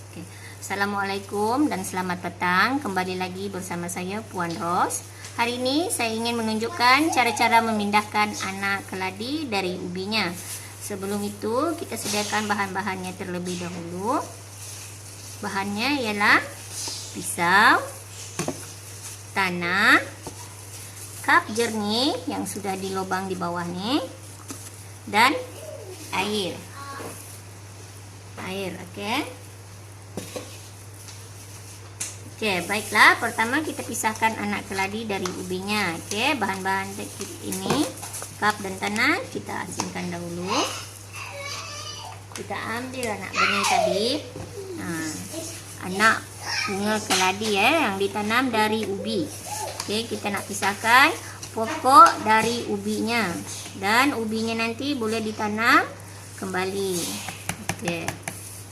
Oke. Assalamualaikum dan selamat datang kembali lagi bersama saya Puan Ros. Hari ini saya ingin menunjukkan cara-cara memindahkan anak keladi dari ubinya. Sebelum itu kita sediakan bahan-bahannya terlebih dahulu. Bahannya ialah pisau, tanah, kap jernih yang sudah dilubang di bawah nih, dan air. Oke. Oke, baiklah. Pertama kita pisahkan anak keladi dari ubinya. Oke, bahan-bahan ini kap dan tanah kita asinkan dahulu. Kita ambil anak benih tadi. Nah, anak bunga keladi yang ditanam dari ubi. Oke, kita nak pisahkan pokok dari ubinya, dan ubinya nanti boleh ditanam kembali. Oke.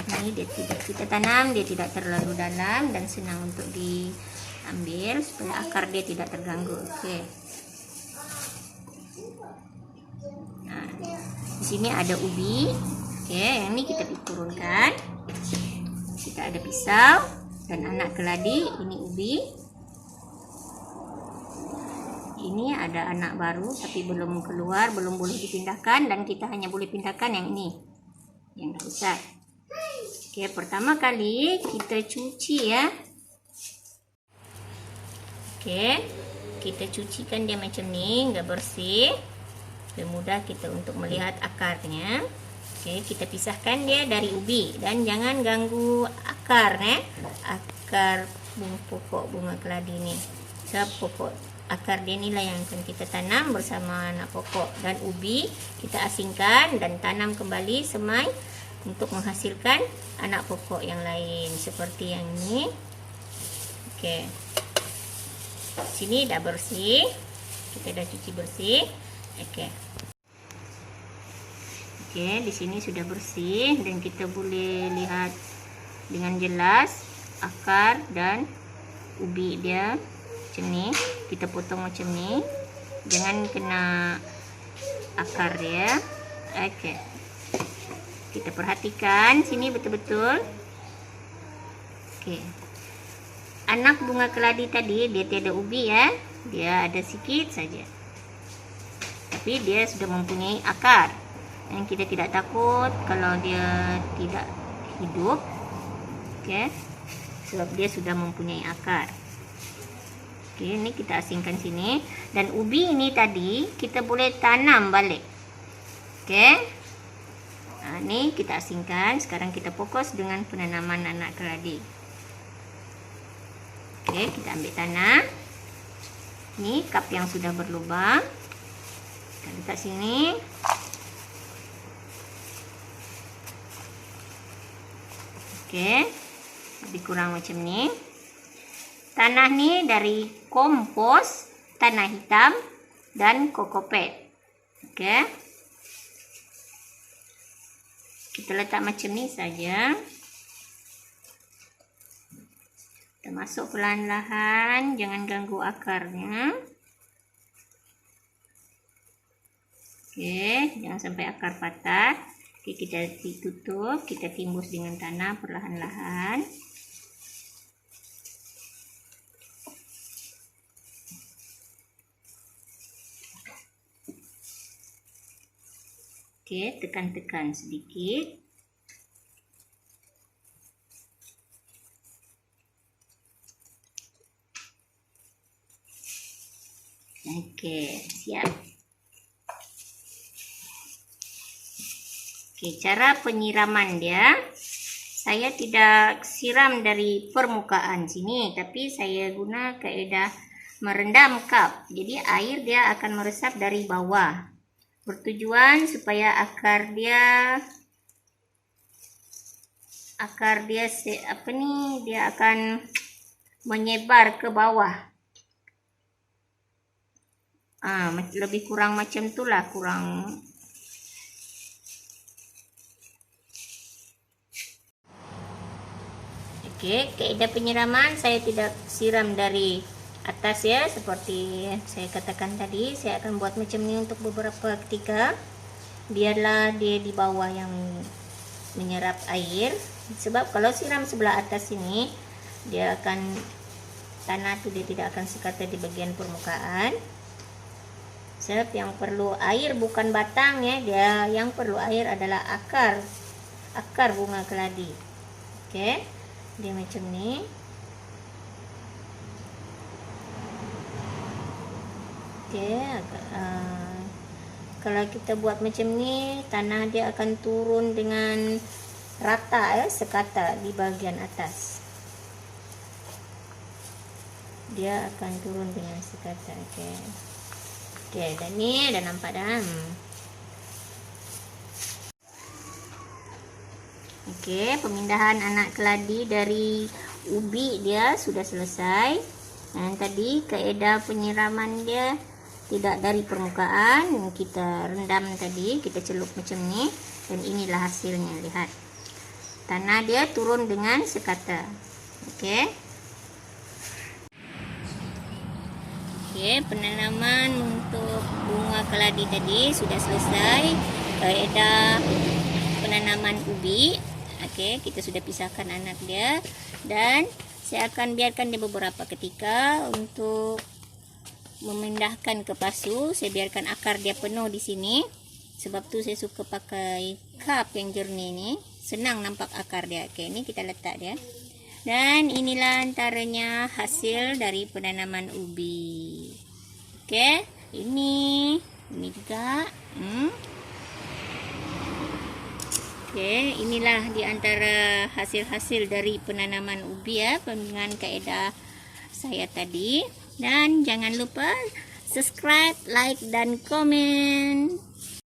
Ini dia tidak kita tanam, dia tidak terlalu dalam dan senang untuk diambil supaya akar dia tidak terganggu. Oke. Nah, di sini ada ubi. Oke, yang ini kita turunkan. Kita ada pisau dan anak keladi. Ini ubi. Ini ada anak baru tapi belum keluar, belum boleh dipindahkan, dan kita hanya boleh pindahkan yang ini, yang besar. Oke, pertama kali kita cuci ya. Oke, kita cucikan dia macam ni, enggak bersih. Lebih mudah kita untuk melihat akarnya. Oke, kita pisahkan dia dari ubi dan jangan ganggu akar akar pokok bunga keladi ni. Sebab pokok akar dia inilah yang akan kita tanam bersama anak pokok, dan ubi kita asingkan dan tanam kembali semai untuk menghasilkan anak pokok yang lain seperti yang ini. Oke, sini dah bersih, kita dah cuci bersih. Oke, di sini sudah bersih dan kita boleh lihat dengan jelas akar dan ubi dia macam ni. Kita potong macam ni, jangan kena akar dia. Oke, kita perhatikan sini betul-betul. Oke. Anak bunga keladi tadi dia tiada ubi ya. Dia ada sikit saja. Tapi dia sudah mempunyai akar. Dan kita tidak takut kalau dia tidak hidup. Oke. Sebab dia sudah mempunyai akar. Oke, ini kita asingkan sini, dan ubi ini tadi kita boleh tanam balik. Oke. Nah, ini kita asingkan. Sekarang kita fokus dengan penanaman anak keladi. Oke, kita ambil tanah. Ini kap yang sudah berlubang. Kita letak sini. Oke, lebih kurang macam ni. Tanah ni dari kompos, tanah hitam, dan kokopet. Oke. Kita letak macam ni saja. Kita masuk perlahan-lahan, jangan ganggu akarnya. Oke, jangan sampai akar patah. Oke, kita tutup, kita timbus dengan tanah perlahan-lahan. Oke, tekan-tekan sedikit. Oke, siap. Oke, cara penyiraman dia. Saya tidak siram dari permukaan sini, tapi saya guna kaedah merendam kap. Jadi air dia akan meresap dari bawah. Bertujuan supaya akar dia dia akan menyebar ke bawah. Lebih kurang macam itulah, kurang. Oke, kaedah penyiraman saya tidak siram dari atas ya, seperti saya katakan tadi. Saya akan buat macam ini untuk beberapa ketika, biarlah dia di bawah yang menyerap air. Sebab kalau siram sebelah atas ini, dia akan tanah itu dia tidak akan sekata di bagian permukaan. Sebab yang perlu air bukan batang ya, dia yang perlu air adalah akar bunga keladi. Oke, dia macam ni. Oke, kalau kita buat macam ni, tanah dia akan turun dengan rata ya, sekata di bagian atas. Dia akan turun dengan sekata. Oke, dan ni dah nampak dah. Oke, pemindahan anak keladi dari ubi dia sudah selesai. Dan tadi kaedah penyiraman dia tidak dari permukaan, kita rendam tadi, kita celup macam ni, dan inilah hasilnya. Lihat, tanah dia turun dengan sekata. Oke, penanaman untuk bunga keladi tadi sudah selesai. Kaedah penanaman ubi, kita sudah pisahkan anak dia, dan saya akan biarkan dia beberapa ketika untuk memindahkan ke pasu. Saya biarkan akar dia penuh di sini. Sebab tu saya suka pakai cup yang jernih ni. Senang nampak akar dia. Ini kita letak dia. Dan inilah antaranya hasil dari penanaman ubi. Ini juga. Inilah di antara hasil-hasil dari penanaman ubi ya, dengan kaedah saya tadi. Dan jangan lupa subscribe, like, dan komen.